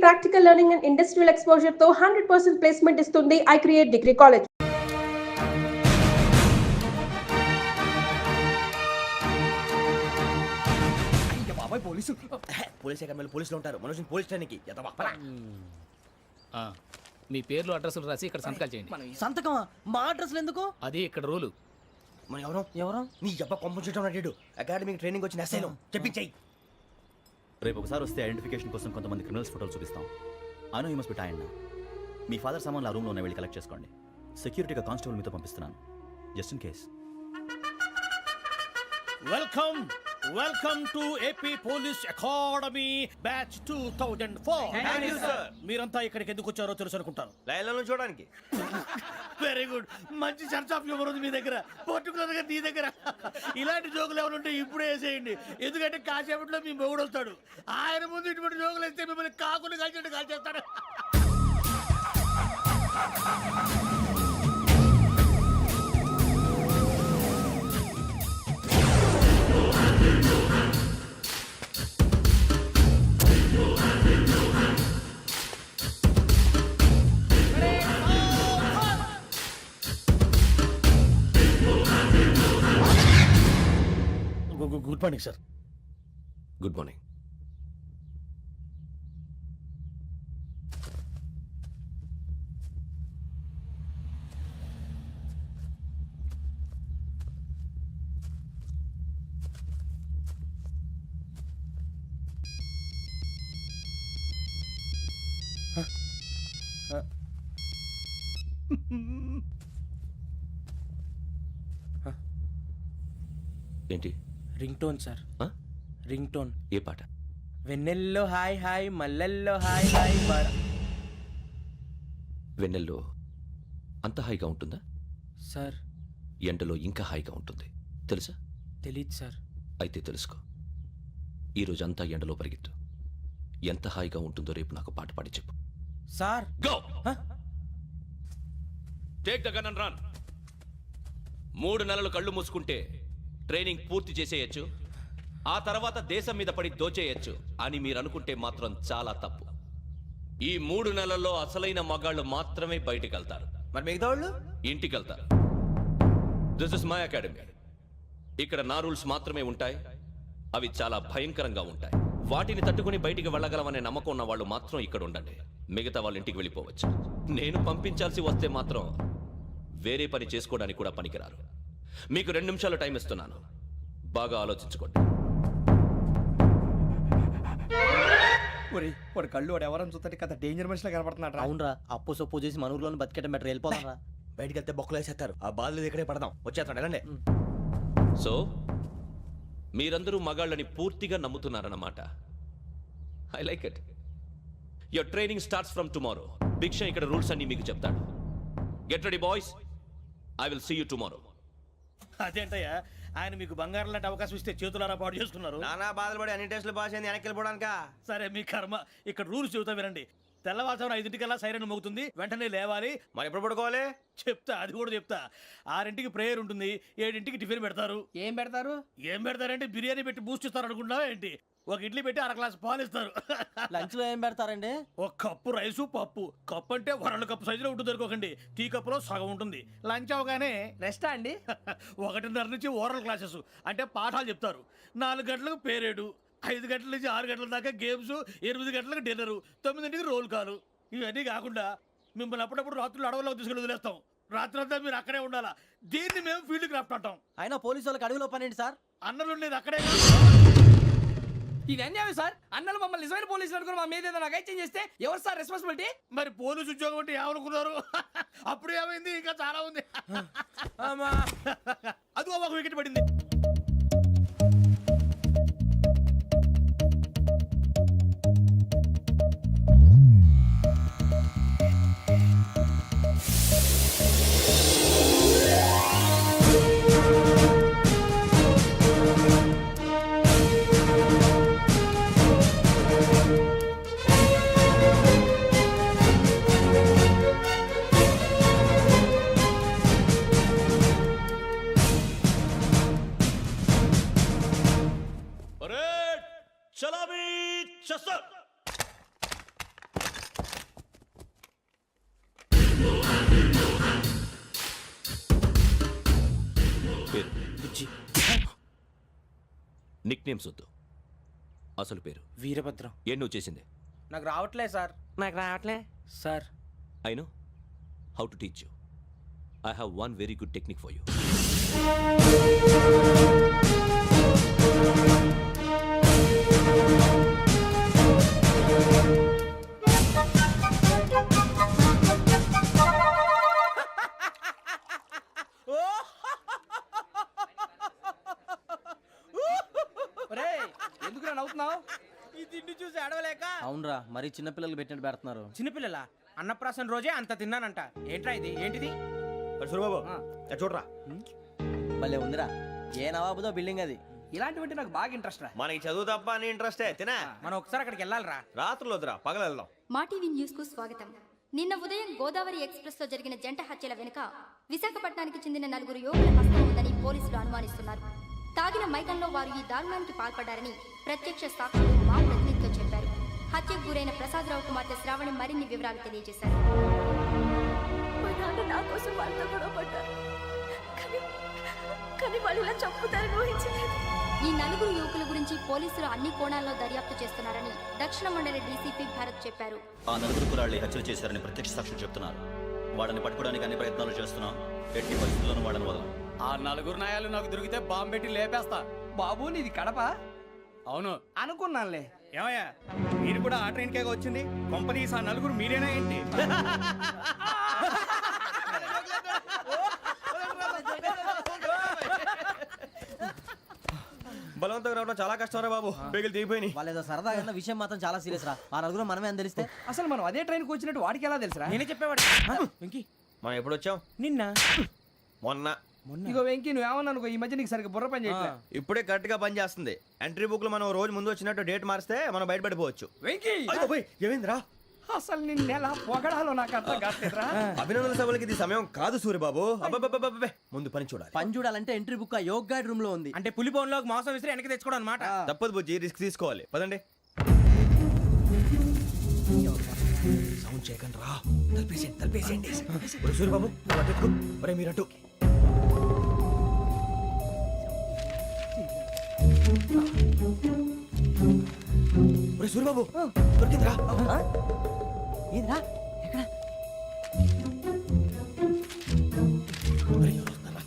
Practical learning and industrial exposure తో 100% placement ఇస్తుంది I create degree college. పోలీసులు ఉంటారు. మనోజ్ పోలీస్ స్టేషన్కి మీ పేర్లు అడ్రస్లు రాసి ఇక్కడ సంతకాలు చేయండి. సంతకం మా అడ్రస్లు ఎందుకు? అది ఇక్కడ రూలు. మనం ఎవరు నీ అబ్బా పంపించడం అడిగాడు. అకాడమిక్ ట్రైనింగ్ వచ్చిన ఎస్ఐలో చెప్పించాయి. రేపు ఒకసారి వస్తే ఐడెంటిఫికేషన్ కోసం కొంతమంది క్రిమినల్స్ ఫోటోలు చూపిస్తాం. I know you must be tired now. Me father సామాన్లు ఆ రూమ్లో వెళ్ళి కలెక్ట్ చేసుకోండి. సెక్యూరిటీగా కానిస్టేబుల్ మీతో పంపిస్తున్నాను, just in case. Welcome to AP police academy batch 2004. Thank you sir. మీరంతా ఇక్కడికి ఎందుకు వచ్చారో తెలుసు అనుకుంటాను. లైన్లను చూడడానికి. Very good. మంచి సెన్స్ ఆఫ్ హ్యూమర్ ఉంది మీ దగ్గర, పర్టికులర్ గా నీ దగ్గర. ఇలాంటి జోకులు ఏమైనా ఉంటే ఇప్పుడే వేసేయండి. ఎందుకంటే కాసేపట్లో మీ మొగుడు వస్తాడు. ఆయన ముందు ఇటువంటి జోకులు వేస్తే మిమ్మల్ని కాకులు కాల్చేట్టు కాల్చేస్తాడు. Good morning sir. Good morning. ఏంటి? Ring tone sir. Ring tone. ఏ పాట? వెన్నెల్లో హాయ్ హాయ్ మల్లెల్లో హాయ్ హాయ్ బార. వెన్నెల్లో అంత హాయిగా ఉంటుందా సార్? ఎండలో ఇంకా హాయిగా ఉంటుంది తెలుసా? తెలీదు సార్. అయితే తెలుసుకో. ఈరోజు అంతా ఎండలో పరిగెత్తు. ఎంత హాయిగా ఉంటుందో రేపు నాకు పాట పాడి చెప్పు. Sir go. Take the gun and run. 3 నెలలు కళ్ళు మూసుకుంటే ట్రైనింగ్ పూర్తి చేసేయచ్చు, ఆ తర్వాత దేశం మీద పడి దోచేయచ్చు అని మీరు అనుకుంటే మాత్రం చాలా తప్పు. ఈ 3 నెలల్లో అసలైన మగాళ్ళు మాత్రమే బయటికి వెళ్తారు. మరి మిగతా వాళ్ళు ఇంటికి వెళ్తారు. This is my academy. ఇక్కడ నా రూల్స్ మాత్రమే ఉంటాయి. అవి చాలా భయంకరంగా ఉంటాయి. వాటిని తట్టుకుని బయటికి వెళ్ళగలమనే నమ్మకం ఉన్న వాళ్ళు మాత్రం ఇక్కడ ఉండండి. మిగతా వాళ్ళు ఇంటికి వెళ్ళిపోవచ్చు. నేను పంపించాల్సి వస్తే మాత్రం వేరే పని చేసుకోవడానికి కూడా పనికిరారు. మీకు 2 నిమిషాలు టైం ఇస్తున్నాను, బాగా ఆలోచించుకోండి. వాడు కళ్ళు వాడు ఎవరని చూస్తే కదా డేంజర్ మనిషిలో కనపడుతున్నాడు. అవునరా, అప్పు సొప్పు చేసి మన ఊర్లో బతికేయడం బెటర్. వెళ్ళిపోతారా? బయటికి వెళ్తే బొక్కలు వేసేస్తారు. ఆ బాధలు ఇక్కడే పడదాం. వచ్చేస్తాడు ఎలాండి. సో మీరందరూ మగాళ్ళని పూర్తిగా నమ్ముతున్నారన్నమాట. I like it. Your training starts from tomorrow. Bhiksha ఇక్కడ రూల్స్ అన్ని మీకు చెప్తాడు. Get ready boys, I will see you tomorrow. అదేంటయ్యా, ఆయన మీకు బంగారం లాంటి అవకాశం ఇస్తే చేతులారా పాటు చేసుకున్నారు. నానా బాధలు పడి అన్ని టెస్టులు పాస్ అయింది, వెనక్కి వెళ్ళిపోవడానికా? సరే మీ కర్మ. ఇక్కడ రూల్స్ చెబుతా వినండి. తెల్లవారుజామున 5 సైరన్ మోగుతుంది, వెంటనే లేవాలి. మరి ఎప్పుడు పడుకోవాలి చెప్తా, అది కూడా చెప్తా. 6 ప్రేయర్ ఉంటుంది, 7 టిఫిన్ పెడతారు. ఏం పెడతారు? ఏం పెడతారంటే బిర్యానీ పెట్టి బూస్ట్ ఇస్తారు అనుకుంటున్నావా ఏంటి? ఒక ఇడ్లీ పెట్టి 1 గ్లాస్ పాలు ఇస్తారు. లంచ్ లో ఏం పెడతారండి? ఒక కప్పు రైసు పప్పు. కప్పు అంటే 2 కప్పు సైజులో ఉంటుంది అనుకోకండి. టీ కప్పులో సగం ఉంటుంది. లంచ్ అవగానే రెస్టా అండి? 1:30 నుంచి ఓరల్ క్లాసెస్ అంటే పాఠాలు చెప్తారు. 4 గంటలకు పేరేడు, 5 గంటల నుంచి 6 గంటల దాకా గేమ్స్, 8 గంటలకు డిన్నరు, 9 రోల్ కాలు. ఇవన్నీ కాకుండా మిమ్మల్ని అప్పుడప్పుడు రాత్రులు అడవుల్లో తీసుకెళ్ళి వదిలేస్తాం. రాత్రంతా మీరు అక్కడే ఉండాలా. దీన్ని మేము ఫీల్డ్ క్రాఫ్ట్ అంటాం. అయినా పోలీసు వాళ్ళకి అడవిలో పని ఏంటి సార్? అన్నలు ఉండేది అక్కడే. ఇది అన్యాయం సార్. అన్నలు మమ్మల్ని నిజమైన పోలీసులు అనుకుని మా మీద ఏదైనా అగైత్యం చేస్తే ఎవరు సార్ రెస్పాన్సిబిలిటీ? మరి పోలీసు ఉద్యోగం అంటే ఏమనుకున్నారు? అప్పుడు ఏమైంది? ఇంకా చాలా ఉంది. అదిగో ఒక వికెట్ పడింది. నిక్ నేమ్స్ వద్దు, అసలు పేరు. వీరభద్రం. ఏ నువ్వు చేసింది? నాకు రావట్లే సార్. నాకు రావట్లే sir. I know how to teach you. I have one very good technique for you. ఎందుకు నవ్వుతున్నావు? ఈ తిండి చూసి అడవలేక. అవునరా, మరి చిన్నపిల్లలు పెట్టినట్టు పెడుతున్నారు. చిన్నపిల్లల అన్నప్రాసన రోజే అంత తిన్నానంట. ఏంట్రా ఇది? ఏంటిది? సూరిబాబు చూడరా, భలే ఉందిరా. ఏ నవాబుదో బిల్డింగ్ అది. ఇలాంటివంటే నాకు బాగా ఇంట్రెస్ట్ రా. మనకి చదువు తప్ప అని ఇంట్రెస్టే తినా. మనం ఒకసారి అక్కడికి వెళ్ళాలిరా. రాత్రులు వద్దురా, పగలు వెళ్దాం. మా టీవీ న్యూస్ కు స్వాగతం. నిన్న ఉదయం గోదావరి ఎక్స్ప్రెస్ లో జరిగిన జంట హత్యల వెనుక విశాఖపట్నానికి చెందిన 4 యువకుల హస్తం ఉందని పోలీసులు అనుమానిస్తున్నారు. తాగిన మైకంలో వారు ఈ దారుణానికి పాల్పడ్డారని ప్రత్యక్ష సాక్షులు మా ప్రతినిధితో చెప్పారు. హత్యకు గురైన ప్రసాదరావు కుమార్తె శ్రావణి మరిన్ని వివరాలు తెలియజేశారు. నా కోసం వాళ్ళతో గొడవ పడ్డారు, కానీ వాళ్ళు ఇలా చంపుతారని ఊహించలేదు. ఈ 4 యువకుల గురించి పోలీసులు అన్ని కోణాల్లో దర్యాప్తు చేస్తున్నారని దక్షిణ మండలి డీసీపీ భరత్ చెప్పారు. ఆ 4 కుర్రాళ్ళు హత్యలు చేశారని ప్రత్యక్ష సాక్షులు చెప్తున్నారు. వాళ్ళని పట్టుకోవడానికి అన్ని ప్రయత్నాలు చేస్తున్నాం. ఎట్టి పరిస్థితుల్లోనూ వాళ్ళని వదలం. ఆ 4 నాయాలు నాకు దొరికితే బాంబు పెట్టి లేపేస్తా. బాబు నీది కడప? అవును. అనుకున్నానులే. ఏమయ్యా, మీరు కూడా ఆ ట్రైన్ కేగా వచ్చింది? కొంపదీసి ఆ 4 మీరేనా ఏంటి? బలవంతంగా రావడం చాలా కష్టం రా బాబు. బేగులు దిగిపోయినాయి. వాళ్ళు ఏదో సరదాగా అన్న విషయం మాత్రం చాలా సీరియస్ రా. ఆ 4 మనమే అని తెలిస్తే అసలు మనం అదే ట్రైన్కి వచ్చినట్టు వాడికి ఎలా తెలుసురా? నేనే చెప్పేవాడు. వెంకీ, మనం ఎప్పుడు వచ్చాం? నిన్న మొన్న. ఇగో వెంకీ, నువ్వేమన్నా అనుకో, ఈ మధ్య నీకు సరిగ్గా బుర్ర పని చేయట్లే. ఇప్పుడే కరెక్ట్ గా పని చేస్తుంది. ఎంట్రీ బుక్ లో మనం రోజు ముందు వచ్చినట్టు డేట్ మారిస్తే మనం బయటపడిపోవచ్చు. వెంకీ, ఏమైందిరా? అసలు నిన్న ఎలా పొగడాలో నాకు అర్థం కాట్లేదురా. అభినందన సభలకి ఇది సమయం కాదు సూర్యబాబు. అబ్బబ్బబ్బబ్బబ్బే, ముందు పని చూడాలి. పని చూడాలంటే ఎంట్రీ బుక్ ఆ యోగ్ గైడ్ రూమ్ లో ఉంది. అంటే పులి బోన్లోకి మాంసం విసిరి వెనక్కి తెచ్చుకోవడం అనమాట. తప్పదు బుజ్జి, రిస్క్ తీసుకోవాలి. పదండి. సౌండ్ చేయకండి రా. తలపేసేయండి. సూర్యబాబు ఒరే మీరట్టు. ఒరే సూర్యబాబు, దొరికిందిరా. ఏంద్రా ఎక్కడ? ఒరే, ఎవరు వస్తున్నారా?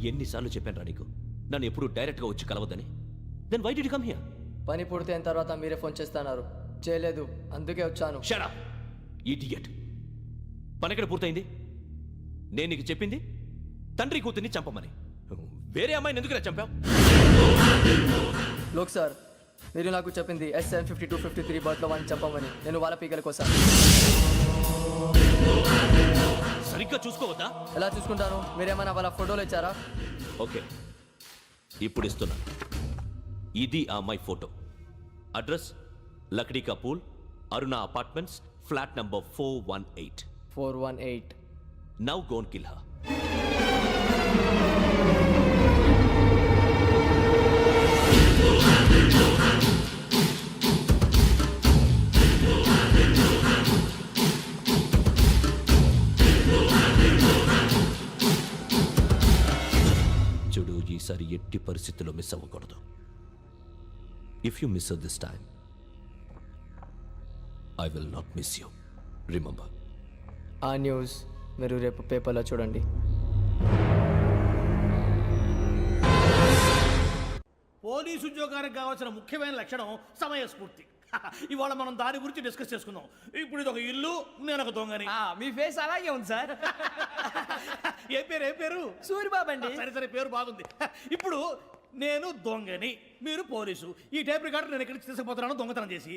ఎన్నిసార్లు చెప్పాను నీకు నన్ను ఎప్పుడు డైరెక్ట్గా వచ్చి కలవద్దని? Then why did you come here? పని పూర్తయిన తర్వాత మీరే ఫోన్ చేస్తున్నారు. చేయలేదు, అందుకే వచ్చాను. Shut up idiot. పని ఎక్కడ పూర్తయింది? నేను నీకు చెప్పింది తండ్రి కూతుర్ని చంపమని. వేరే అమ్మాయిని ఎందుకు చంపావు? లోక్ సార్, మీరు నాకు చెప్పింది SM 5253 బర్త్లో వాడిని చంపమని. నేను వాళ్ళ పీకల కోసం. సరిగ్గా చూసుకోవద్దా? ఎలా చూసుకుంటాను? మీరేమైనా వాళ్ళ ఫోటోలు ఇచ్చారా? ఓకే, ఇప్పుడు ఇస్తున్నా. ఇది ఆ అమ్మాయి ఫోటో. అడ్రస్ లక్డీ కా pool, Aruna apartments, flat number 418. 418. Now go and kill her. చూడు, ఈసారి ఎట్టి పరిస్థితుల్లో మిస్ అవ్వకూడదు. If you miss this time, I will not miss you. Remember. ఆ న్యూస్ మీరు రేపు పేపర్లో చూడండి. పోలీసు ఉద్యోగానికి కావాల్సిన ముఖ్యమైన లక్షణం సమయస్ఫూర్తి. ఇవాళ మనం దాని గురించి డిస్కస్ చేసుకుందాం. ఇప్పుడు ఇది ఒక ఇల్లు, నేను ఒక దొంగని. మీ ఫేస్ అలాగే ఉంది సార్. ఏ పేరు? సూరిబాబు అండి. సరే పేరు బాగుంది. ఇప్పుడు నేను దొంగని, మీరు పోలీసు. ఈ టైప్ రికార్డు నేను ఎక్కడికి తీసుకుపోతున్నాను దొంగతనం చేసి.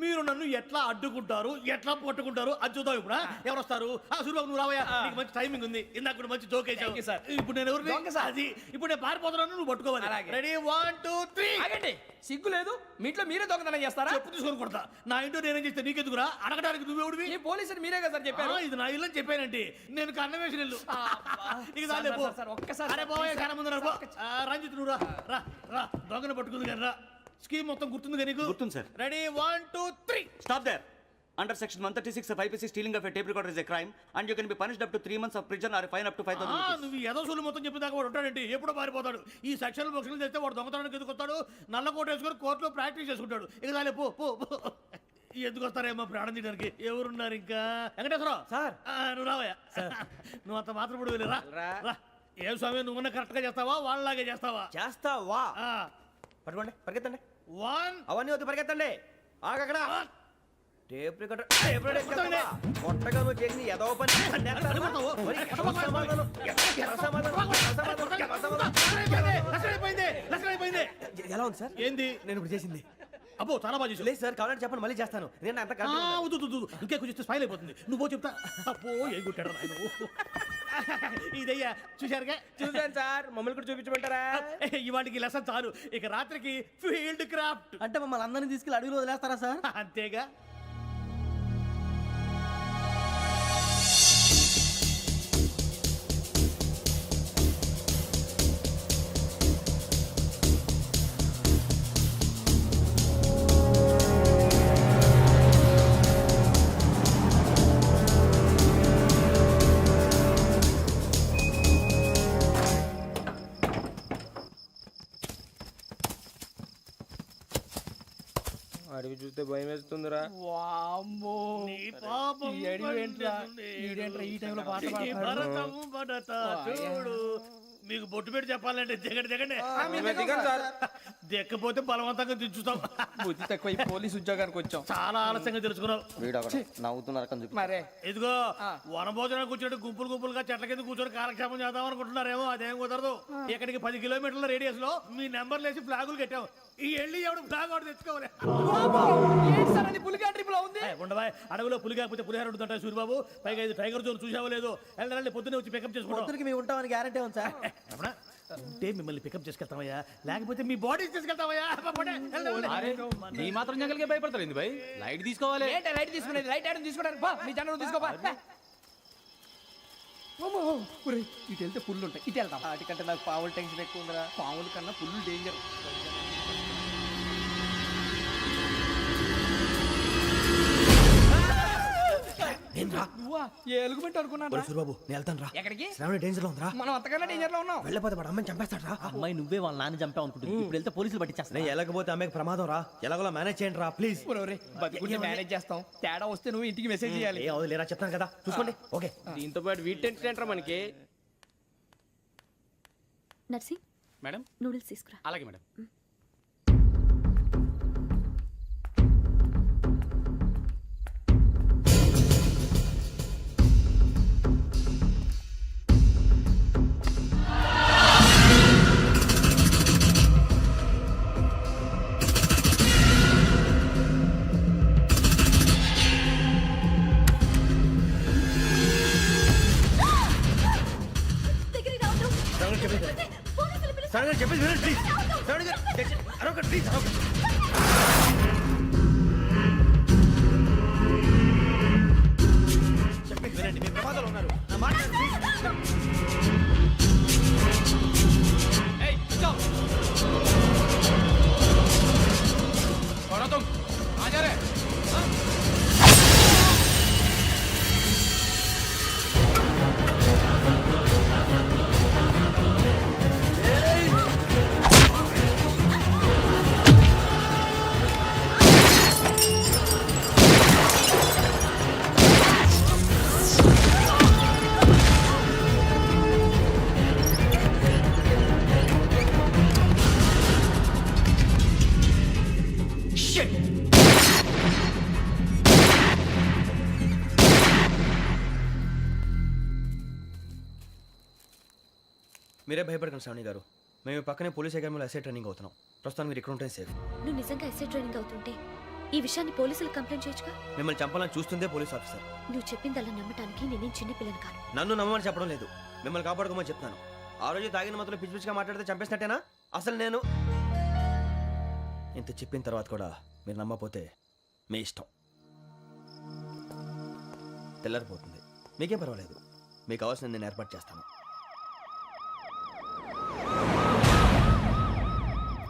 మీరు నన్ను ఎట్లా అడ్డుకుంటారు, ఎట్లా పట్టుకుంటారు అది చూద్దాం. ఇప్పుడు ఎవరు వస్తారు? సూర్యబాబు నువ్వు రావయ్యా, నీకు మంచి టైమింగ్ ఉంది. ఇందాక కూడా మంచి జోక్ వేసావు. ఇప్పుడు నేను ఎవరు? అది ఇప్పుడు నేను పారిపోతున్నాను, నువ్వు పట్టుకోవాలి. రెడీ 1 2 3. ఆగండి, సిగ్గు లేదు? మీ ఇంట్లో మీరే దొంగతనం చేస్తారా? చెప్పు తీసుకొని కొడతా. నా ఇంట్లో నేనేం చేస్తే నీకెందుకురా? అడగడానికి నువ్వెవడివి? ఈ పోలీసులు మీరే కదా సార్ చెప్పారు. ఇది నా ఇల్లు అని చెప్పానంటే నేను కన్న వేసిన ఇల్లు. నీకు చాలే పో. ఒక్కసారి అరే పోయే కన్న ముందు రా. రంజిత్ నువ్వు రా రా రా. దొంగను పట్టుకుంది కానీ రా. స్కీమ్ మొత్తం గుర్తుంది నీకు? గుర్తుంది sir. Ready 1 2 3. Stop there. Under section 136 of IPC, stealing of a tape recorder is a crime and you can be punished up to 3 months of prison or a fine up to 5,000 rupees. నువ్వు ఏదో సూలు మొత్తం చెప్పిన దాకా వాడు ఉంటాడండి. ఎప్పుడో పారిపోతాడు. ఈ సెక్షన్ బొక్షన్లు చేస్తే వాడు దొంగతనానికి ఎందుకు వస్తాడు? నల్ల కోట వేసుకొని కోర్టులో ప్రాక్టీస్ చేసుకుంటాడు. ఇక చాలే పో పో పో. ఎందుకు వస్తారేమో ప్రాణం తీయడానికి. ఎవరున్నారు ఇంకా? వెంకటేశ్వరరావు సార్. నువ్వు రావయ్యా. నువ్వు అంత మాత్రం ఇప్పుడు వెళ్ళి రా. ఏం స్వామి నువ్వు కరెక్ట్ గా చేస్తావా వాళ్ళలాగే చేస్తావా? చేస్తావా? పట్టుకోండి, పరిగెత్తండి. 1 అవన్నీ వద్దు, పరిగెత్తండి. ఆగక్కడ. టేప్ రికార్డర్ కొట్టగా నువ్వు చేసిన ఏదో పని. ఎలా ఉంది సార్? ఏంది నేను ఇప్పుడు చేసింది? అబ్బో చాలా బాగా చేసావు. లేదు సార్, కావాలంటే చెప్పండి, మళ్ళీ చేస్తాను. నేను అంత ఇంకే కొంచెం స్పైల్ అయిపోతుంది. నువ్వు చెప్తా. అబ్బో ఏ గుట్టాడు ఆయన. ఇదయ్యా చూశారుగా? చూసాను సార్, మమ్మల్ని కూడా చూపించమంటారా? ఇవాటికి లెసన్ చాలు. ఇక రాత్రికి ఫీల్డ్ క్రాఫ్ట్. అంటే మమ్మల్ని అందరినీ తీసుకెళ్ళి అడుగులో వదిలేస్తారా సార్? అంతేగా. అడిగి చూస్తే భయం వేస్తుందిరా. వామ్మో, నీ పాపం ఈ అడివి ఏంట్రా? ఈడేంట్రా ఈ టైంలో పాట ఈ భరతం భరత చూడు. మీకు బొట్టు పెట్టి చెప్పాలంటే దిగండి దిగండి. దిక్కపోతే బలవంతంగా దించుతాం. బుద్ధి తక్కువ, ఈ పోలీస్ ఉద్యోగానికి వచ్చాం. చాలా ఆలస్యంగా తెలుసుకున్నావు. నవ్వుతున్నారు. మరే ఇదిగో వనభోజనానికి కూర్చోటి గుంపులు గుంపులుగా చెట్ల కింద కూర్చొని కాలక్షేపం చేద్దాం అనుకుంటున్నారేమో. అదేం కుదరదు. ఇక్కడికి 10 కిలోమీటర్ల రేడియస్ లో మీ నెంబర్లు వేసి ఫ్లాగులు కట్టాం. ఈ వెళ్ళి ఎవడు ఫ్లాగ్ ఆర్డర్ తెచ్చుకోవాలి. పులిగా ట్రిప్ లో ఉంది. ఉండవా అడవిలో పులి కాకపోతే పులిహార ఉంటుంటాయి సూర్యబాబు. పైగా ఇది టైగర్ జోన్ చూసావో లేదో. వెళ్ళండి పొద్దున్నే వచ్చి పికప్ చేసుకుంటాం. మేము ఉంటామని గ్యారంటీ ఉంది సార్. అంటే మిమ్మల్ని పికప్ చేసుకెళ్తామయ్యా, లేకపోతే మీ బాడీ తీసుకెళ్తామయ్యా. ఈ మాత్రం జంగల్కే భయపడతారు భయ్. లైట్ తీసుకోవాలి. లైట్ తీసుకునేది? లైట్ ఆడని తీసుకోవడానికి బా, మీ జనం తీసుకోబా. ఇటు వెళ్తే పుల్లు ఉంటాయి, ఇటు వెళ్తాం. వాటికంటే నాకు పావుల టెన్షన్ ఎక్కువ ఉందిరా. పాముల కన్నా పుల్లు డేంజర్. ఎలుగుబెట్టి అనుకున్నాను. సూర్యబాబు నేను వెళ్తాను రా. ఎక్కడికి? శ్రావణి డేంజర్ లో ఉందిరా. మనం అంతకన్నా డేంజర్ లో ఉన్నాం. వెళ్ళపోతే వాడు అమ్మని చంపేస్తాడు రా. అమ్మాయి నువ్వే వాళ్ళ నాన్న చంపావు అనుకుంటుంది. ఇప్పుడు వెళ్తే పోలీసులు పట్టించేస్తా. నేను వెళ్ళకపోతే అమ్మకి ప్రమాదం రా. ఎలాగోలా మేనేజ్ చేయండి రా ప్లీజ్. బతుకుంటే మేనేజ్ చేస్తాం. తేడా వస్తే నువ్వు ఇంటికి మెసేజ్ చేయాలి. ఏ అవును లేరా, చెప్తాను కదా చూసుకోండి. ఓకే. దీంతో పాటు వీటి టెన్షన్ ఏంట్రా మనకి. నర్సి మేడం నూడిల్స్ తీసుకురా. అలాగే మేడం. చెప్పేసి వినండి ప్లీజ్. శ్రావణి గారు అరొకటి ప్లీజ్. చెప్పేసి వినండి, మీరు ప్రమాదాలు ఉన్నారు. నా మాట ప్లీజ్. మీరే భయపడకండి శ్రావణి గారు. మేము పక్కనే పోలీస్ అకాడమీలో ఎస్ఐ ట్రైనింగ్ అవుతున్నాం. ప్రస్తుతం మీరు ఇక్కడ ఉంటే సేఫ్. నువ్వు నిజంగా ఎస్ఐ ట్రైనింగ్ అవుతుంటే ఈ విషయాన్ని పోలీసులకు కంప్లైంట్ చేయొచ్చుగా. మిమ్మల్ని చంపాలని చూస్తుందే పోలీస్ ఆఫీసర్. నువ్వు చెప్పిందల్లా నమ్మటానికి నేనేం చిన్న పిల్లని కాను. నన్ను నమ్మమని చెప్పడం లేదు, మిమ్మల్ని కాపాడుకోమని చెప్తాను. ఆ రోజు తాగిన మొత్తం పిచ్చి పిచ్చిగా మాట్లాడితే చంపేసినట్టేనా? అసలు నేను ఇంత చెప్పిన తర్వాత కూడా మీరు నమ్మకపోతే మీ ఇష్టం. తెల్లరిపోతుంది, మీకేం పర్వాలేదు. మీకు కావాల్సిన నేను ఏర్పాటు చేస్తాను.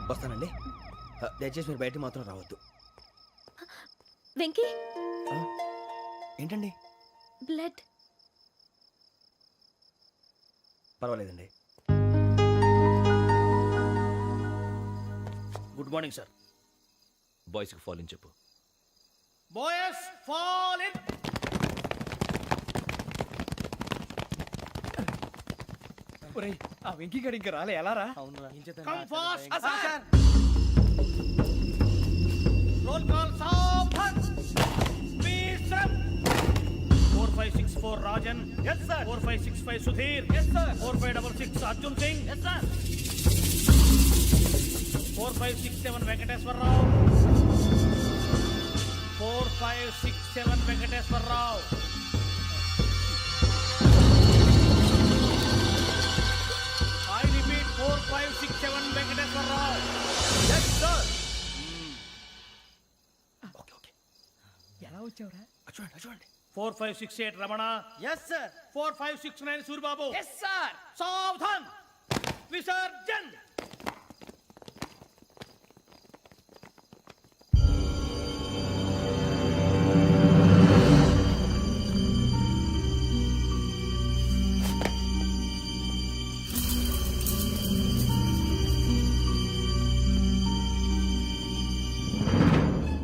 వస్తానండి. దయచేసి మీరు బయటికి మాత్రం రావద్దు. వెంకీ, ఏంటండి? బ్లడ్. పర్వాలేదండి. Good morning sir. బాయ్స్కి ఫాల్ ఇన్ చెప్పు. Boys fall in. ఒరేయ్, ఆ వెంకీ గడి ఇంకా రాలే, ఎలా రా? Come fast sir. Roll call సావధాన్. Speed run. 4564 Rajan. yes sir. 4565 Sudheer. yes sir. 4566 Arjun Singh. yes sir. 4567 Venkateswara Rao. 4567 Venkateswara Rao. I repeat 4567 Venkateswara Rao. yes sir. Okay okay, ఎలా వచ్చావురా? చూడండి చూడండి. 4568 Ramana. yes sir. 4569 Suribabu. yes sir. సావధాన్. విసర్జన్.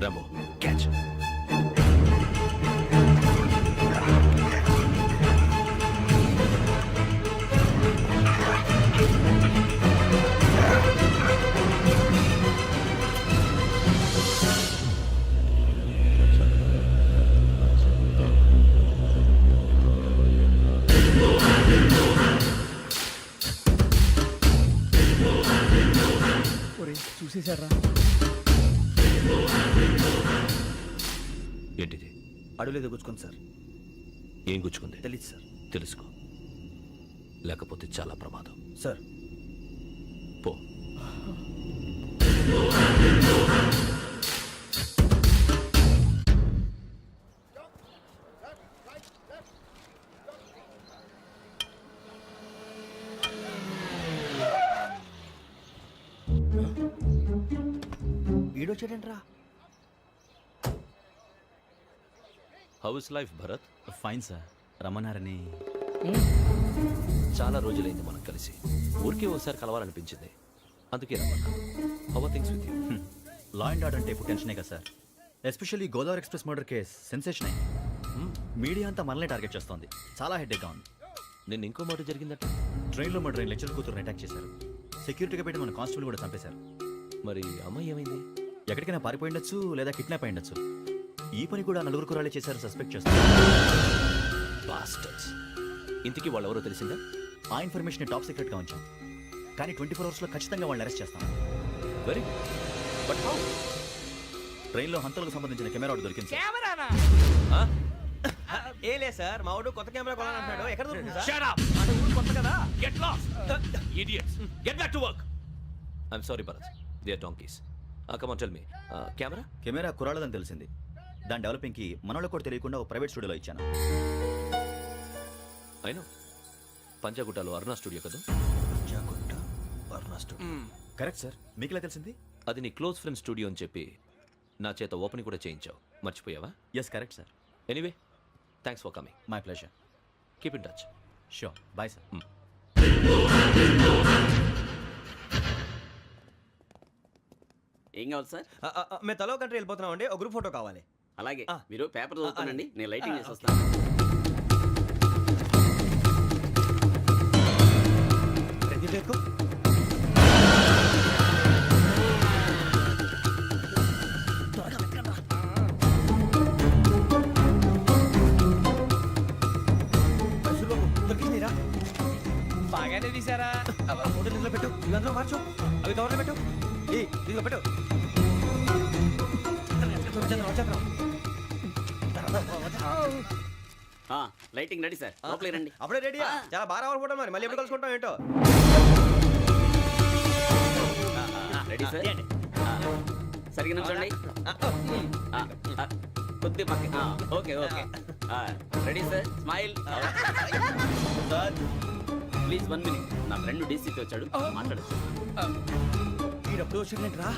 Rambo catch. ఒరేయ్, చూసేశారా? ఏంటిది? అడవిలో గుచ్చుకుంది సార్. ఏం గుచ్చుకుంది? తెలీదు సార్. తెలుసుకో, లేకపోతే చాలా ప్రమాదం. సార్ పో. ఈడొచ్చాడంట్రా. How is life Bharat? Fine sir. రమ్మన్నారని. చాలా రోజులైంది మనం కలిసి. ఊరికే ఒకసారి కలవాలనిపించింది, అందుకే రమ్మన్నా. How are things with you? Law and order అంటే ఇప్పుడు టెన్షనే కదా sir. Especially Godavari express murder case sensation అయింది. మీడియా అంతా మనల్ని టార్గెట్ చేస్తోంది. చాలా హెడ్ఏక్గా ఉంది. నిన్న ఇంకో మాట జరిగిందట. ట్రైన్లో మర్డర్ అయిన లెక్చర్ కూతురుని అటాక్ చేశారు. సెక్యూరిటీగా పెట్టి మన కానిస్టేబుల్ కూడా చంపేశారు. మరి అమ్మాయి ఏమైంది? ఎక్కడికైనా పారిపోయి ఉండొచ్చు, లేదా కిడ్నాప్ అయి ఉండొచ్చు. ఈ పని కూడా నలుగురు కురాలే చేశారు సస్పెక్ట్ చేస్తారు. బాస్టర్స్. ఇంతకీ వాళ్ళు ఎవరో తెలిసిందా? ఆ ఇన్ఫర్మేషన్ టాప్ సీక్రెట్గా ఉంచాం, కానీ 24 అవర్స్లో ఖచ్చితంగా వాళ్ళని అరెస్ట్ చేస్తాం. Very but how? ట్రైన్లో హంతలకు సంబంధించిన కెమెరా ఒకటి దొరికింది సార్. కెమెరానా? ఏ లే సార్, మా వాడు కొత్త కెమెరా కొనాలంటున్నాడు. ఎక్కడ దొరుకుతుంది సార్? Shut up! అంటే ఊరు కొత్త కదా. Get lost! Idiots! Get back to work! I'm sorry, Bharat. They are donkeys. Come on, tell me. Camera? Camera కురాలదని తెలిసింది. దాని డెవలపింగ్కి మనలో కూడా తెలియకుండా ఒక ప్రైవేట్ స్టూడియోలో ఇచ్చాను. I know. పంజాగుట్టలో అరుణ స్టూడియో కదా? జాగుట్ట అరుణ స్టూడియో. Correct sir. మీకు ఎలా తెలిసింది? అది నీ క్లోజ్ ఫ్రెండ్ స్టూడియో అని చెప్పి నా చేత ఓపెన్ కూడా చేయించావు. మర్చిపోయావా? Yes correct sir. Anyway, thanks for coming. My pleasure. Keep in touch. Sure. Bye sir. ఏం కావాలి సార్? మేము తలో కంట్రీ వెళ్ళిపోతున్నాం అండి. ఒక గ్రూప్ ఫోటో కావాలి. అలాగే, ఆ. మీరు పేపర్ చదువుతానండి, అలాగే. నేను లైటింగ్ చేసి వస్తాను. రెడీ చేసుకో. బాగా తెగనే తీసారా ఫోటో ఇందులో పెట్టు ఇవి అందులో మార్చు అవి కవర్లో పెట్టు ఇదిగో పెట్టు వచ్చేద్దాం. లైటింగ్ రెడీ సార్ లోపలికి రండి అప్పుడే రెడీ చాలా బాగా రావాలి ఫోటో మరి మళ్ళీ ఎప్పుడు కలుసుకుంటాం ఏంటో రెడీ సార్ సరిగ్గా నుంచోండి కొద్ది పక్క okay okay ready sir smile please 1 minute నా ఫ్రెండ్ డీసీపీ వచ్చాడు మాట్లాడచ్చు ఈడప్పుడు వచ్చిందంటరా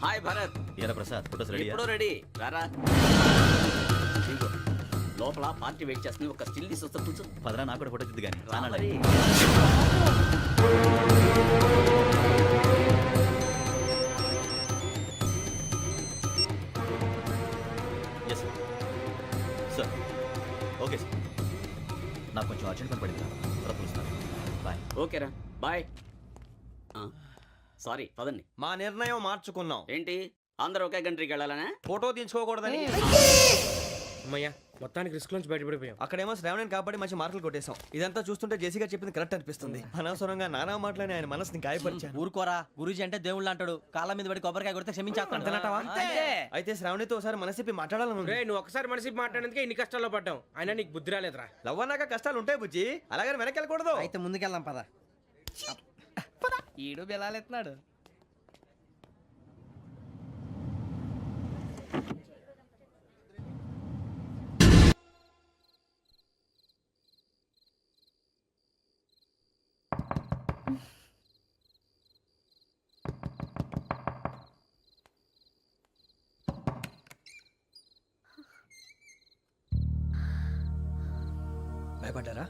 హాయ్ భరత్ ఏరా ప్రసాద్ ఫోటోస్ రెడీ ఎప్పుడో రెడీ రారా ఇదిగో, లోపల పార్టీ వెయిట్ చేస్తుంది ఒక స్టిల్ తీసి వస్తే కూర్చో పదరా నాకు కూడా ఫోటో తిద్దు కానీ రా మరి. Yes sir sir okay sir నాకు కొంచెం అర్జెంట్ పని పడింది తర్వాత పిలుస్తాను బాయ్ ఓకేరా బాయ్ సారీ పదండి మా నిర్ణయం మార్చుకున్నాం ఏంటి అందరూ ఒకే కంట్రీకి వెళ్ళాలనే ఫోటో తీసుకోకూడదని అమ్మయ్యా మొత్తానికి రిస్క్ నుంచి బయటపడిపోయాం. అక్కడేమో శ్రావణిని కాబట్టి మంచి మార్కులు కొట్టేశాం. ఇదంతా చూస్తుంటే జేసీగా చెప్పింది కరెక్ట్ అనిపిస్తుంది. అనవసరంగా నానా మాటలని ఆయన మనసుని గాయపరిచాను. ఊరుకోరా గురూజీ అంటే దేవుళ్ళు అంటాడు. కాళ్ళ మీద పడి కొబ్బరికాయ కొడితే క్షమించేస్తానంటావా? అయితే శ్రావణితో ఒకసారి మనసిప్పి మాట్లాడాలను. నువ్వు ఒకసారి మనసి మాట్లాడేందుకే ఇన్ని కష్టాల్లో పడ్డాం. అయినా నీకు బుద్ధి రాలేదురా. లవ్ అన్నాక కష్టాలు ఉంటాయి బుజ్జి, అలాగని వెనక్కి వెళ్ళకూడదు. అయితే ముందుకెళ్దాం పద. ఈడు బెలాలెత్తున్నాడు. భయపడ్డారా?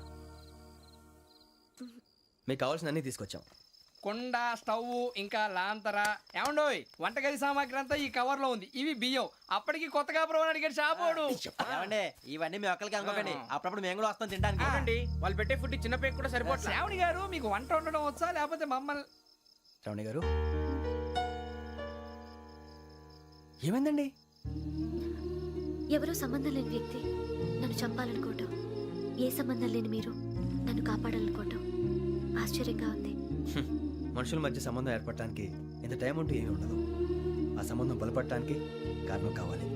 మీకు కావాల్సిన అన్ని తీసుకొచ్చాం. కుండ, స్టవ్, ఇంకా లాంతర. ఏమండోయ్, వంటగది సామాగ్రి అంతా ఈ కవర్ లో ఉంది. ఇవి బియ్యం. అప్పటికి కొత్తగా ప్రవణ అడిగాడు షాపోడు. ఏమండి ఇవన్నీ మీ ఒక్కరికి అనుకోకండి, అప్పుడప్పుడు మేము కూడా వస్తాం తినడానికి. వాళ్ళు పెట్టే ఫుడ్ చిన్న పేక్ కూడా సరిపోతుంది. శ్రావణి గారు మీకు వంట వండడం వచ్చా లేకపోతే మమ్మల్ని? శ్రావణి గారు ఏమైందండి? ఎవరో సంబంధం లేని వ్యక్తి నన్ను చంపాలనుకోవటం, ఏ సంబంధం లేని మీరు నన్ను కాపాడాలనుకోవటం ఆశ్చర్యంగా ఉంది. మనుషుల మధ్య సంబంధం ఏర్పడటానికి ఇంత టైం ఉంటే ఏమీ ఉండదు. ఆ సంబంధం బలపడటానికి కారణం కావాలి.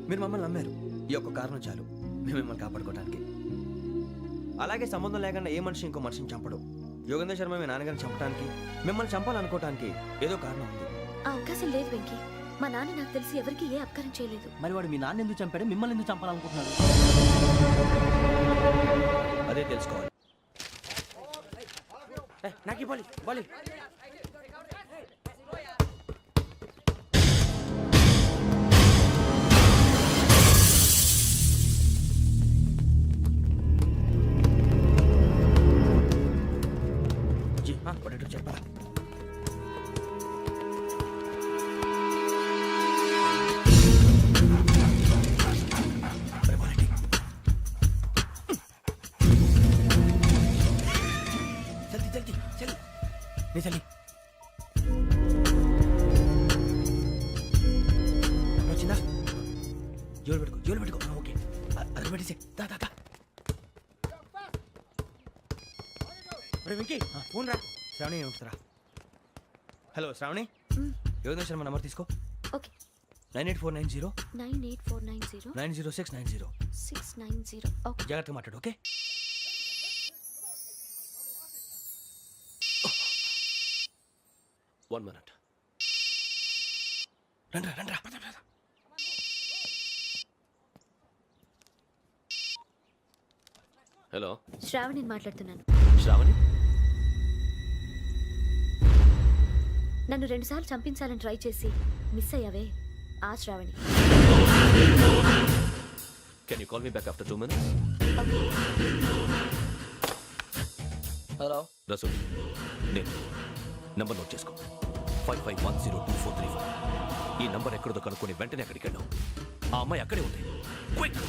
మీరు మమ్మల్ని నమ్మారు, ఈ ఒక్క కారణం చాలు మేము మిమ్మల్ని కాపాడుకోవడానికి. అలాగే సంబంధం లేకుండా ఏ మనిషి ఇంకో మనిషిని చంపడు. యోగేంద్ర శర్మ మీ నాన్నగారిని చంపడానికి, మిమ్మల్ని చంపాలనుకోవటానికి ఏదో కారణం ఉంది. ఆ అవకాశం లేదు వెంకీ. మా నాన్న నాకు తెలిసి ఎవరికి ఏ అపకారం చేయలేదు. మరి వాడు మీ నాన్న ఎందుకు చంపాడు, మిమ్మల్ని ఎందుకు చంపాలనుకుంటున్నాడు? అదే తెలుసుకోవాలి. నాకు బాలి బాలి. చెప్పరా? చలి వచ్చిందా? జోలు పెట్టుకో. ఓకే, అది పెట్టేసి వెంకీ ఫోన్ రా. శ్రావణి ఏమిటరా? హలో శ్రావణి, యోగేంద్ర శర్మ నంబర్ తీసుకో. ఓకే. 98490 98490 90690. 690. ఓకే. జాగ్రత్తగా మాట్లాడు. ఓకే. One minute. రండ్రా. హలో, శ్రావణిని మాట్లాడుతున్నాను. శ్రావణి? నన్ను 2 సార్లు చంపించాలని ట్రై చేసి మిస్ అయ్యావే, ఆ Shravani. Can you call me back after 2 minutes? Hello Rasool, నేను నంబర్ నోట్ చేసుకో. 55102435. ఈ నంబర్ ఎక్కడదో కనుక్కొని వెంటనే అక్కడికి వెళ్ళావు. ఆ అమ్మాయి అక్కడే ఉంది. క్విక్!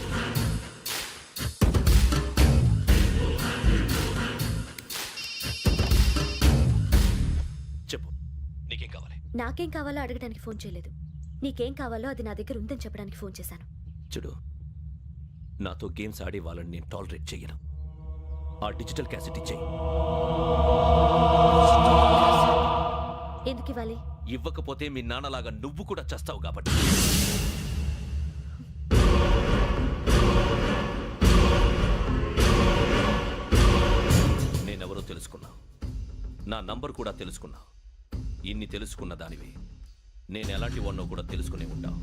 చెప్పు, నీకేం కావాలి? నాకేం కావాలో అడగడానికి ఫోన్ చేయలేదు. నీకేం కావాలో అది నా దగ్గర ఉందని చెప్పడానికి ఫోన్ చేశాను. చూడు, నాతో గేమ్స్ ఆడే వాళ్ళని నేను టాలరేట్ చెయ్యను. ఆ డిజిటల్ క్యాసెట్ ఇచ్చేయి. ఎందుకు ఇవ్వాలి? ఇవ్వకపోతే మీ నాన్నలాగా నువ్వు కూడా చస్తావు కాబట్టి. నేనెవరో తెలుసుకున్నా, నా నంబర్ కూడా తెలుసుకున్నా. ఇన్ని తెలుసుకున్న దానివి నేను ఎలాంటి వాడినో కూడా తెలుసుకునే ఉంటావు.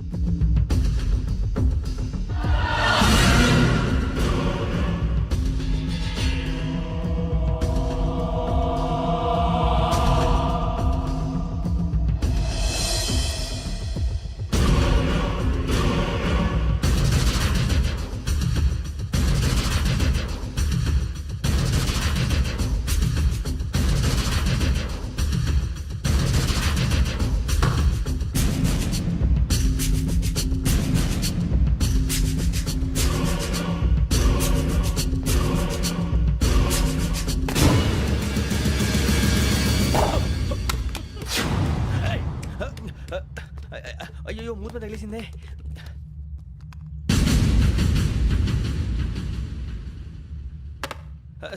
అయ్యో మూత తగిలేసిందే.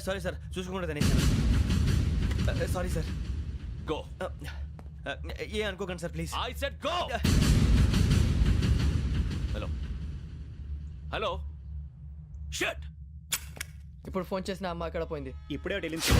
సారీ సార్, చూసుకోకుండా తినేసాను. Sorry sir. గో. ఏ అనుకోకండి sir please. I said go. Hello hello shut. ఇప్పుడు ఫోన్ చేసిన అమ్మ అక్కడ పోయింది. ఇప్పుడే వెళ్ళింది.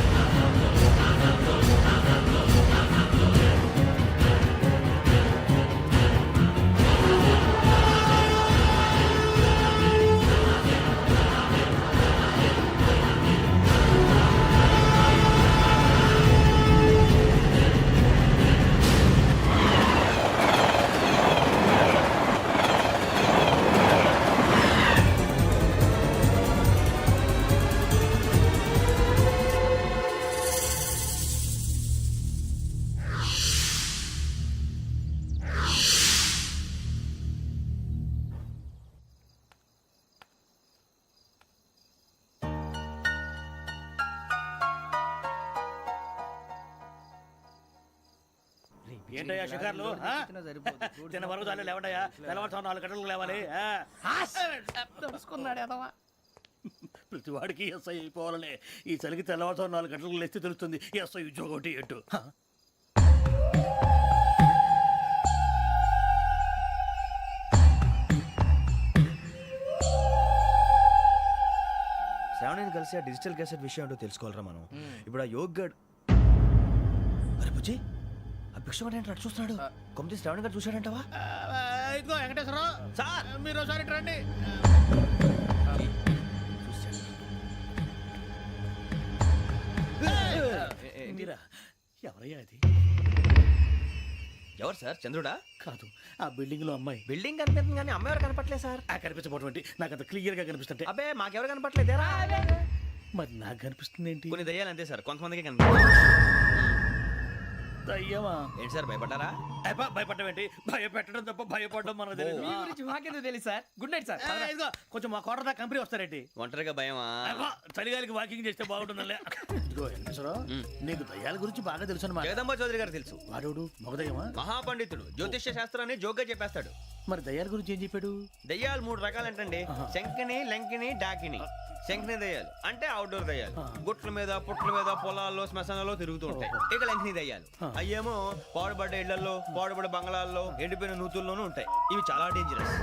ఏంటయ్యా షికార్లు? తిన్న వరకు చాలే లేవండయ్యా. తెల్లవారుతో 4 గంటలకు లేవాలి. ప్రతి వాడికి ఎస్ఐ అయిపోవాలనే ఈ చలికి తెల్లవారుతో 4 గంటలకు లేస్తే తెలుస్తుంది ఎస్ఐ ఉద్యోగం ఒకటి ఎట్టు. శ్రావణిని కలిసి ఆ డిజిటల్ క్యాసెట్ విషయం ఏంటో తెలుసుకోవాలరా మనం. ఇప్పుడు ఆ యోగ్ గడ్. అరే బుజ్జి, ఆ భిక్షగాడు ఏంటి అటు చూస్తున్నాడు? కొమ్మిది శ్రావణి గారు చూశాడంటావా? ఇదిగో వెంకటేశ్వరరావు సార్, మీరు ఒకసారి రండి. మీరా? ఎవరయ్యా అది? ఎవరు సార్? చంద్రుడా? కాదు, ఆ బిల్డింగ్ లో అమ్మాయి. బిల్డింగ్ కనిపిస్తుంది కానీ అమ్మాయి ఎవరు కనపట్లేదు సార్. కనిపించబోటువంటి నాకు అంత క్లియర్ గా కనిపిస్తుంటే. అబ్బే మాకెవరు కనపట్లేదేరా? మరి నాకు కనిపిస్తుంది ఏంటి? కొన్ని దయ్యాలు అంతే సార్, కొంతమందికి కనిపిస్తుంది. దయ్యమా? ఏంటి సార్ భయపడ్డారా? భయపడడం ఏంటి? భయపెట్టడం తప్ప భయపడడం మనకు తెలియదు. మీ గురించి మాకెందుకు తెలుసు సార్. Good night sir. ఇదిగో కొంచెం మా కోట దాకా కంపెనీ వస్తారేంటి? ఒంటరిగా భయమా? చలిగాలికి వాకింగ్ చేస్తే బాగుంటుందిలే. ఇదిగో వెంకటేశ్వరరావు, నీకు దయ్యాల గురించి బాగా తెలుసు అన్నమాట. జగదంబ చౌదరి గారు తెలుసు. వాడోడు మగదయ్యమా? మహాపండితుడు, జ్యోతిష్య శాస్త్రాన్ని జోగ్గా చెప్పేస్తాడు. మరి దయ్యాల గురించి ఏం చెప్పాడు? దయ్యాలు 3 రకాలంటండి. శంకిని, లంకిని, డాకిని. శంకిని దయ్యాలు అంటే అవుట్డోర్ దయ్యాలు, గుట్ల మీద పుట్ల మీద పొలాల్లో శ్మశానాల్లో తిరుగుతూ ఉంటాయి. ఇక లంకిని దయ్యాలు అయ్యేమో పాడుబడ్డ ఇళ్లలో, పాడుబడ్డ బంగ్లాల్లో, ఎండిపోయిన నూతుల్లోనూ ఉంటాయి. ఇవి చాలా డేంజరస్.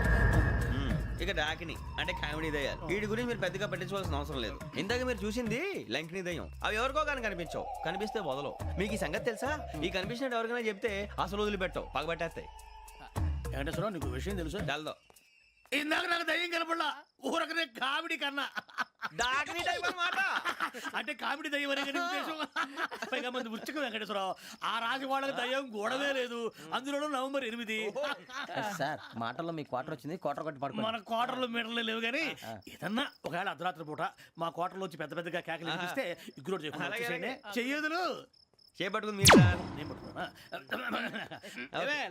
ఇక డాకిని అంటే కామెడీ దయ్యాలు. వీటి గురించి మీరు పెద్దగా పట్టించుకోవాల్సిన అవసరం లేదు. ఇందాక మీరు చూసింది లంకిని దయ్యం. అవి ఎవరికో కానీ కనిపించవు, కనిపిస్తే వదలవు. మీకు ఈ సంగతి తెలుసా? ఈ కనిపించినట్టు ఎవరికైనా చెప్తే అసలు వదిలిపెట్టవు, పగబట్టేస్తాయి. వెంకటేశ్వరరావు, నీకు విషయం తెలుసు? డల్దో ఇందాక నాకు దయ్యం కనపడలా, ఊరకనే కామెడీ కన్నా. డాకిని టైప్ అన్నమాట. అంటే కామెడీ దయ్యం అనే ఉద్దేశం. పైగా మంది ఉచ్చక వెంకటేశ్వరరావు, ఆ రాజు వాళ్ళకి దయ్యం గొడవే లేదు. అందులోనూ నవంబర్ 8. సార్ మాటల్లో మీ క్వార్టర్ వచ్చింది, క్వార్టర్ కొట్టి పడుకో. మన క్వార్టర్లో మీటర్లు లేవు కానీ ఏదన్నా ఒకవేళ అర్ధరాత్రి పూట మా క్వార్టర్లో వచ్చి పెద్ద పెద్దగా కేకలు వినిపిస్తే ఇగ్గురు చెయ్యదులు చేపట్టుకుంది మీరు సార్. నేను పట్టుకున్నా.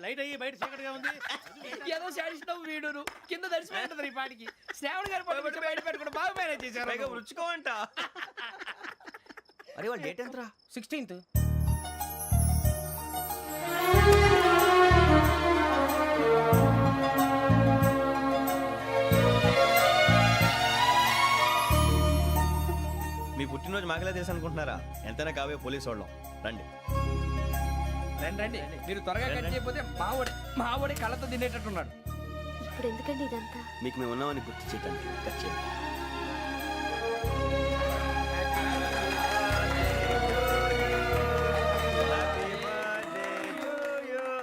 లైట్ అయ్యి బయట చీకటిగా ఉంది. ఏదో శాడిస్తావు వీడును కింద దర్శనం ఈ పాటికి. శ్రావణ్ గారు పట్టుకుంటే బయట పెట్టుకుంటే బాగా మేనేజ్ చేశారు. రుచుకోవంట. అరే వాళ్ళ డేట్ ఎంతరా? 16th. మీ పుట్టినరోజు మాకలే తెలుసు అనుకుంటున్నారా? ఎంతైనా కావే పోలీసు వాళ్ళం. రండి. రండి రండి, మీరు త్వరగా కట్ చేయకపోతే మావోడి కళ్ళతో తినేటట్టున్నాడు. ఇప్పుడు ఎందుకండి ఇదంతా? మీకు మేము ఉన్నామని గుర్తు చేయడానికి కట్ చేయండి.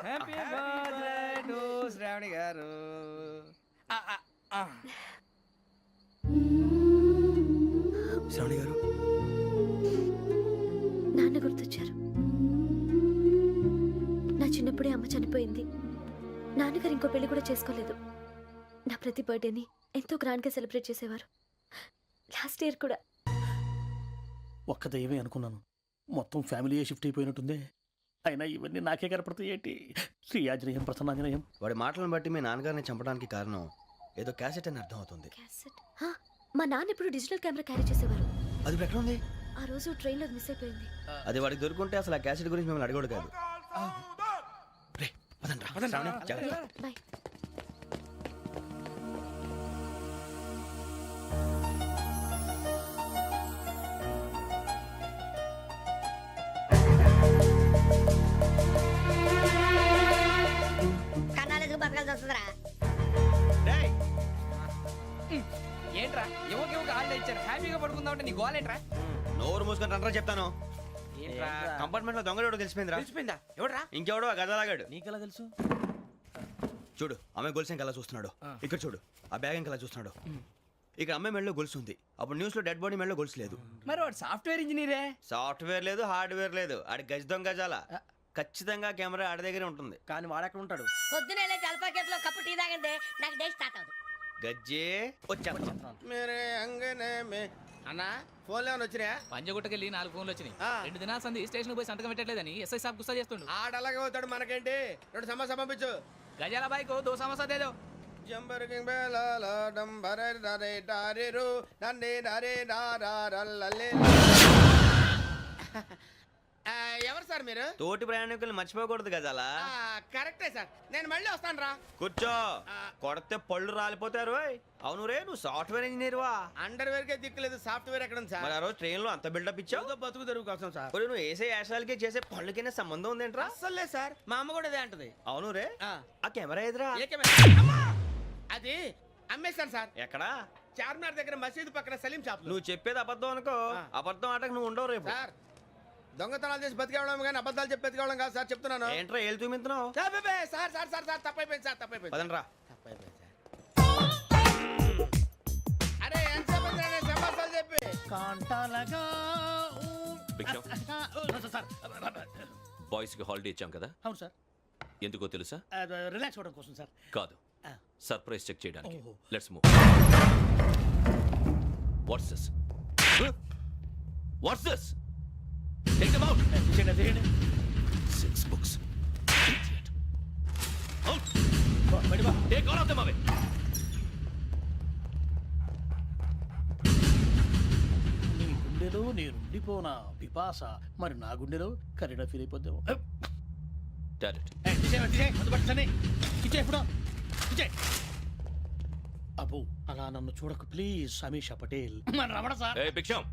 హ్యాపీ బర్త్డే టు శ్రావణి గారు. శ్రావణి గారు, నాన్న గుర్తొచ్చారు. నా చిన్నప్పుడే అమ్మ చనిపోయింది. నాన్నగారు ఇంకో పెళ్లి కూడా చేసుకోలేదు. నా ప్రతి బర్త్డేని ఎంతో గ్రాండ్గా సెలబ్రేట్ చేసేవారు. లాస్ట్ ఇయర్ కూడా. ఒక్క దయ్యమే అనుకున్నాను, మొత్తం ఫ్యామిలీ షిఫ్ట్ అయిపోయినట్టుందే. అయినా ఇవన్నీ నాకే కనపడతాయి ఏంటి? శ్రీయాజనయం ప్రసన్నాజనయం. వాడి మాటలను బట్టి మీ నాన్నగారిని చంపడానికి కారణం ఏదో క్యాసెట్ అని అర్థం అవుతుంది. క్యాసెట్? మా నాన్న ఎప్పుడు డిజిటల్ కెమెరా క్యారీ చేసేవారు. అది ఇప్పుడు ఎక్కడ ఉంది? ఆ రోజు ట్రైన్లో మిస్ అయిపోయింది. అది వాడికి దొరుకుంటే అసలు ఆ క్యాసెట్ గురించి మిమ్మల్ని అడగడు కాదు. రే, పదండ్రా. శ్రావణి, జాగ్రత్త. బాయ్. కన్నాలకు బతకాల్సి వస్తుందిరా. రేయ్, ఏంట్రా ఎవరికి హాలిడే ఇచ్చారు, హ్యాపీగా పడుకుందాం అంటే నీ గోలేంట్రా? నోరు మూసుకొని రండ్రా చెప్తాను. ఏంట్రా కంపార్ట్మెంట్ లో దొంగడు తెలిసిపోయిందిరా. తెలిసిపోయిందా? ఎవడ్రా? ఇంకెవడో ఆ గదలాగాడు. నీకెలా తెలుసు? చూడు, ఆమె గొలుసు ఇంకలా చూస్తున్నాడు. ఇక్కడ చూడు, ఆ బ్యాగ్ ఇంకలా చూస్తున్నాడు. ఇక్కడ అమ్మాయి మెడలో గొలుసు ఉంది. అప్పుడు న్యూస్ లో డెడ్ బాడీ మెడలో గొలుసు లేదు. మరి వాడు సాఫ్ట్వేర్ ఇంజనీరే. సాఫ్ట్వేర్ లేదు, హార్డ్వేర్ లేదు. ఆడి గజ దొంగ గజాల. ఖచ్చితంగా కెమెరా ఆడి దగ్గరే ఉంటుంది. కానీ వాడెక్కడ ఉంటాడు? పొద్దునే జలపా కేఫ్లో కప్పు టీ తాగంటే నాకు డే స్టార్ట్ అవుతుంది. గజ్జే వచ్చా. అన్నా ఫోన్లో వచ్చినా? పంజగుట్టకెళ్ళి 4 ఫోన్లు వచ్చినాయి. 2 దినాల సంది స్టేషన్ పోయి సంతకం పెట్టలేదని ఎస్ఐ సాబ్ గుస్తా చేస్తుండు. ఆడలాగే పోతాడు, మనకేంటి? 2 సమస్య పంపించు. గజాల బైక్ 2 సమస్య దేదో. జంబరకింగ్ బేలాల డంబరే డరే డారెరు నన్నే డరే డారల్లలే. ఎవరు సార్ మీరు? తోటి ప్రయాణికుల్ని మర్చిపోకూడదు గజాల. కరెక్టే సార్, నేను మళ్ళీ వస్తాను రా. కూర్చో, కొడితే పళ్ళు రాలిపోతారు. అవును రే, నువ్వు సాఫ్ట్వేర్ ఇంజనీర్ వా? అండర్వేర్ కే దిక్కులేదు, సాఫ్ట్వేర్ ఎక్కడ ఉంది సార్? మరి ఆ రోజు ట్రైన్ లో అంత బిల్డప్ ఇచ్చావు. బతుకు తెరుగు కోసం సార్. మరి నువ్వు వేసే యాశాలకి చేసే పళ్ళకైనా సంబంధం ఉందేంట్రా? అస్సలే సార్, మా అమ్మ కూడా అదే అంటది. అవును రే, ఆ కెమెరా ఎదురా? అది అమ్మేశాను సార్. ఎక్కడా? చార్మినార్ దగ్గర మసీదు పక్కన సలీం షాప్. నువ్వు చెప్పేది అబద్ధం అనుకో. అబద్ధం ఆటకు నువ్వు ఉండవు రేపు. సార్, దొంగతనాలు చేసి బతికేవడం కానీ అబద్ధాలు చెప్పి బతికేవడం కాదు సార్, చెప్తున్నాను. ఏంట్రా ఏళ్ళు చూపించినావు? Sir sir sir sir sir తప్పైపోయింది సార్, తప్పైపోయింది. పదండ్రా. తప్పైపోయింది సార్. అరే ఎంత సమాసాలు చెప్పి కాంటాలగా. బాయ్స్ కి హాలిడే ఇచ్చాం కదా? అవును సార్. ఎందుకో తెలుసా? రిలాక్స్ అవ్వడం కోసం సార్. కాదు, సర్ప్రైజ్ చెక్ చేయడానికి. ఓహో. Let's move. What's this? What's this? Take them out. 6 books. Idiot. Out. Take all of them away. నీ గుండెలో నేనుండిపోనా పిపాస, మరి నా గుండెలో కరీడా ఫీల్ అయిపోద్దాము. Direct. అబ్బో, అలా నన్ను చూడకు please. Sameesha Patel. Ramana sir. Hey, Biksham.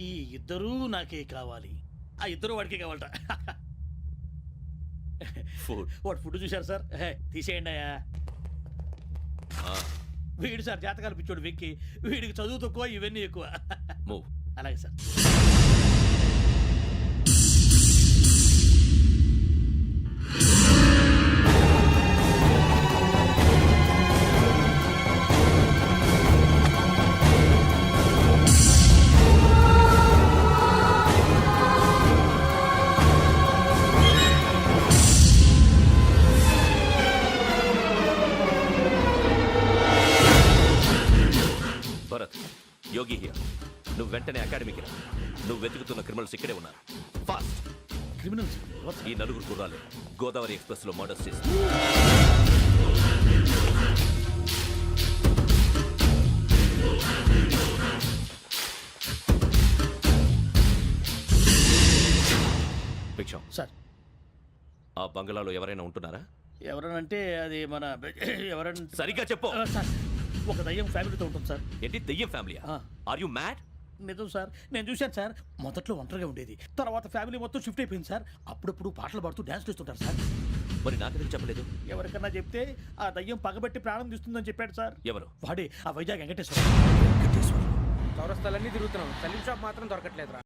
ఈ ఇద్దరూ నాకే కావాలి. ఆ ఇద్దరు వాడికే కావాలట. Food. వాడు ఫుడ్ చూశారు సార్. తీసేయండి అయ్యా. వీడు సార్ జాతకాలు పిచ్చోడు వెక్కి, వీడికి చదువు తక్కువ, ఇవన్నీ ఎక్కువ. Move. అలాగే సార్. Bharat, Yogi here. నువ్వు వెంటనే అకాడమీకి రా. నువ్వు వెతుకుతున్న క్రిమినల్స్ ఇక్కడే ఉన్నారు. ఫాస్ట్. క్రిమినల్స్? ఈ 4 కుర్రాలు గోదావరి ఎక్స్ప్రెస్ లో మర్డర్స్ చేసి భిక్షం సార్. ఆ బంగ్లాలో ఎవరైనా ఉంటున్నారా? ఎవరనంటే అది మన ఎవరన్నా సరిగ్గా చెప్పు. సార్, ఒక దయ్యం ఫ్యామిలీతో ఉంటుంది సార్. ఏంటి దెయ్యం ఫ్యామిలీ? ఆ. Are you mad? నిజం సార్, నేను చూశాను సార్. మొదట్లో ఒంటరిగా ఉండేది, తర్వాత ఫ్యామిలీ మొత్తం షిఫ్ట్ అయిపోయింది సార్. అప్పుడప్పుడు పాటలు పాడుతూ డ్యాన్స్ చేస్తుంటారు సార్. మరి నాకెందుకు చెప్పలేదు? ఎవరికన్నా చెప్తే ఆ దయ్యం పగబెట్టి ప్రాణం తీస్తుందని చెప్పాడు సార్. ఎవరు? వాడే ఆ వైజాగ్ వెంకటేశ్వర. చౌరస్తాలన్నీ తిరుగుతున్నాం, సలీం షాప్ మాత్రం దొరకట్లేదురా.